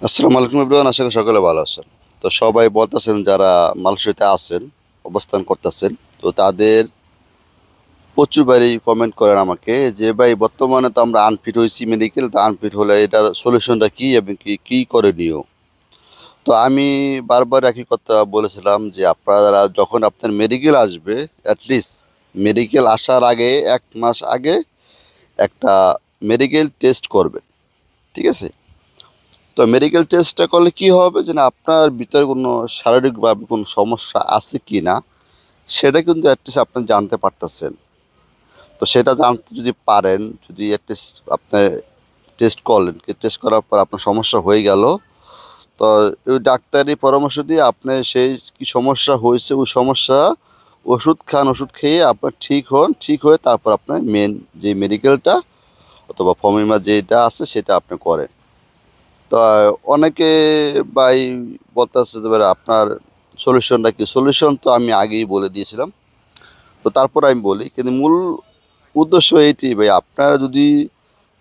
আসসালামু আলাইকুম এভরিওয়ান, আশা করি সকলে ভালো আছেন। তো সবাই বলতেছেন যারা মালয়েশিয়াতে আছেন, অবস্থান করতেছেন, তো তাদের প্রচুরবারই কমেন্ট করেন আমাকে যে ভাই বর্তমানে তো আমরা আনফিট হয়েছি মেডিকেল, তো আনফিট হলে এটার সলিউশনটা কী এবং কী করণীয়। তো আমি বারবার একই কথা বলেছিলাম যে আপনারা যখন আপনার মেডিকেল আসবে, অ্যাটলিস্ট মেডিকেল আসার আগে 1 মাস আগে একটা মেডিকেল টেস্ট করবেন, ঠিক আছে? তো মেডিকেল টেস্টটা করলে কি হবে যে না আপনার ভিতরে কোনো শারীরিকভাবে কোনো সমস্যা আছে কি না সেটা কিন্তু অ্যাটলিস্ট আপনি জানতে পারতেছেন। তো সেটা জানতে যদি পারেন, যদি অ্যাটলিস্ট আপনি টেস্ট করলেন, টেস্ট করার পর আপনার সমস্যা হয়ে গেল, তো ওই ডাক্তারি পরামর্শ দিয়ে আপনি সেই কি সমস্যা হয়েছে ওই সমস্যা ওষুধ খান, ওষুধ খেয়ে আপনার ঠিক হন, ঠিক হয়ে তারপর আপনার মেন যে মেডিকেলটা অথবা ফমিমা যেটা আছে সেটা আপনি করেন। তো অনেকে ভাই বলতেছে যে ভাই আপনার সলিউশনটা কি? সলিউশন তো আমি আগেই বলে দিয়েছিলাম, তো তারপর আমি বলি কিন্তু মূল উদ্দেশ্য এইটি ভাই, আপনারা যদি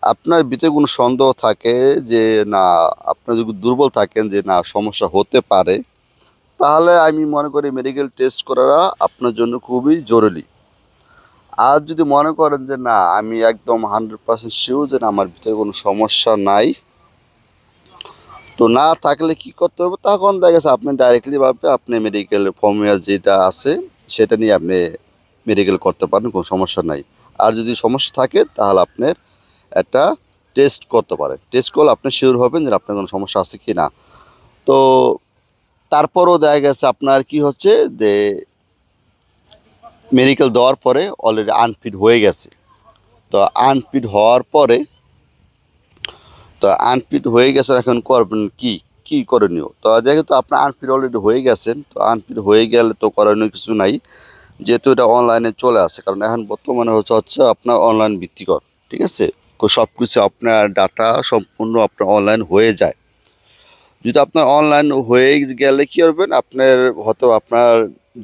আপনার ভিতরে কোনো সন্দেহ থাকে যে না, আপনার যদি দুর্বল থাকেন যে না সমস্যা হতে পারে, তাহলে আমি মনে করি মেডিকেল টেস্ট করাটা আপনার জন্য খুবই জরুরি। আর যদি মনে করেন যে না আমি একদম 100% শিওর যে না আমার ভিতরে কোনো সমস্যা নাই, তো না থাকলে কি করতে হবে, তখন দেখা গেছে আপনি ডাইরেক্টলি ভাবে আপনি মেডিকেল ফর্মিয়া যেটা আছে সেটা নিয়ে আপনি মেডিকেল করতে পারেন, কোনো সমস্যা নাই। আর যদি সমস্যা থাকে তাহলে আপনার একটা টেস্ট করতে পারেন, টেস্ট করলে আপনি শিওর হবেন যে আপনার কোনো সমস্যা আছে কি না। তো তারপরও দেখা গেছে আপনার কি হচ্ছে যে মেডিকেল দেওয়ার পরে অলরেডি আনফিট হয়ে গেছে। তো আনফিট হওয়ার পরে, তো আনফিট হয়ে গেছে, এখন করবেন কি, কি করণীয়? তো যেহেতু আপনার আনফিট অলরেডি হয়ে গেছেন, তো আনফিট হয়ে গেলে তো করণীয় কিছু নাই, যেহেতু এটা অনলাইনে চলে আসে, কারণ এখন বর্তমানে হচ্ছে আপনার অনলাইন ভিত্তিকর, ঠিক আছে? সব কিছু আপনার ডাটা সম্পূর্ণ আপনার অনলাইন হয়ে যায়। যদি আপনার অনলাইন হয়ে গেলে কী করবেন, আপনার হয়তো আপনার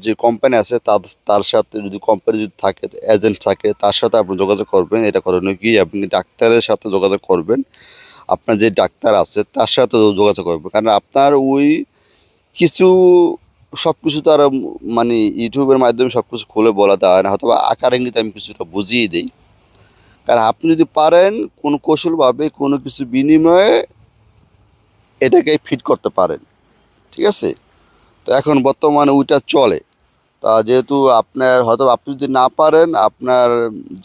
যে কোম্পানি আছে তার তার সাথে যদি কোম্পানি যদি থাকে, এজেন্ট থাকে, তার সাথে আপনি যোগাযোগ করবেন। এটা করণীয় কি, আপনি ডাক্তারের সাথে যোগাযোগ করবেন, আপনার যে ডাক্তার আছে তার সাথে যোগাযোগ করবেন। কারণ আপনার ওই কিছু সব কিছু তো আর মানে ইউটিউবের মাধ্যমে সব কিছু খুলে বলা দেওয়া হয় না, হয়তো বা আকার ইঙ্গিতে আমি কিছুটা বুঝিয়ে দিই। কারণ আপনি যদি পারেন কোনো কৌশলভাবে কোনো কিছু বিনিময়ে এটাকে ফিট করতে পারেন, ঠিক আছে? তো এখন বর্তমানে ওইটা চলে। তা যেহেতু আপনার হয়তো আপনি যদি না পারেন, আপনার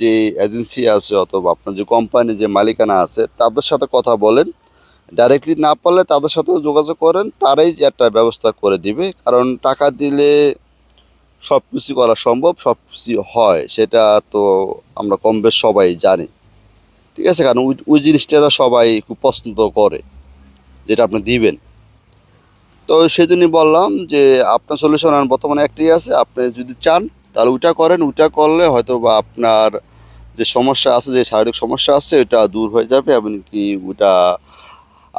যে এজেন্সি আছে অথবা আপনার যে কোম্পানি যে মালিকানা আছে তাদের সাথে কথা বলেন। ডাইরেক্টলি না পারলে তাদের সাথেও যোগাযোগ করেন, তারাই যে একটা ব্যবস্থা করে দিবে। কারণ টাকা দিলে সব কিছু করা সম্ভব, সব কিছু হয়, সেটা তো আমরা কম বেশ সবাই জানি, ঠিক আছে? কারণ ওই ওই জিনিসটা সবাই খুব পছন্দ করে যেটা আপনি দিবেন। তো সেই জন্যই বললাম যে আপনার সলিউশন আর বর্তমানে একটাই আছে, আপনি যদি চান তাহলে ওইটা করেন। ওইটা করলে হয়তো বা আপনার যে সমস্যা আছে, যে শারীরিক সমস্যা আছে, ওইটা দূর হয়ে যাবে এবং কি ওটা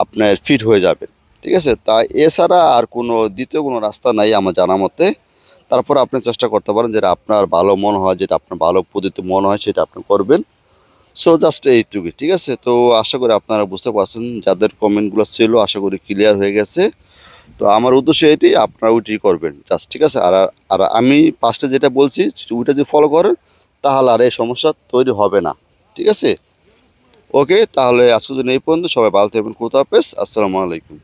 আপনার ফিট হয়ে যাবে, ঠিক আছে? তা এছাড়া আর কোনো দ্বিতীয় কোনো রাস্তা নাই আমার জানা মতে। তারপর আপনি চেষ্টা করতে পারেন যেটা আপনার ভালো মনে হয়, যেটা আপনার ভালো পদ্ধতি মনে হয় সেটা আপনি করবেন। সো জাস্ট এইটুকুই, ঠিক আছে? তো আশা করি আপনারা বুঝতে পারছেন, যাদের কমেন্টগুলো ছিল আশা করি ক্লিয়ার হয়ে গেছে। তো আমার উদ্দেশ্য এটাই, আপনারা ওইটাই করবেন জাস্ট, ঠিক আছে? আর আর আমি ফার্স্টে যেটা বলছি ওইটা যদি ফলো করেন তাহলে আর এই সমস্যা তৈরি হবে না, ঠিক আছে? ওকে, তাহলে আজকের জন্য এই পর্যন্ত। সবাই ভালো থাকবেন, খুদা হাফেজ, আসসালামু আলাইকুম।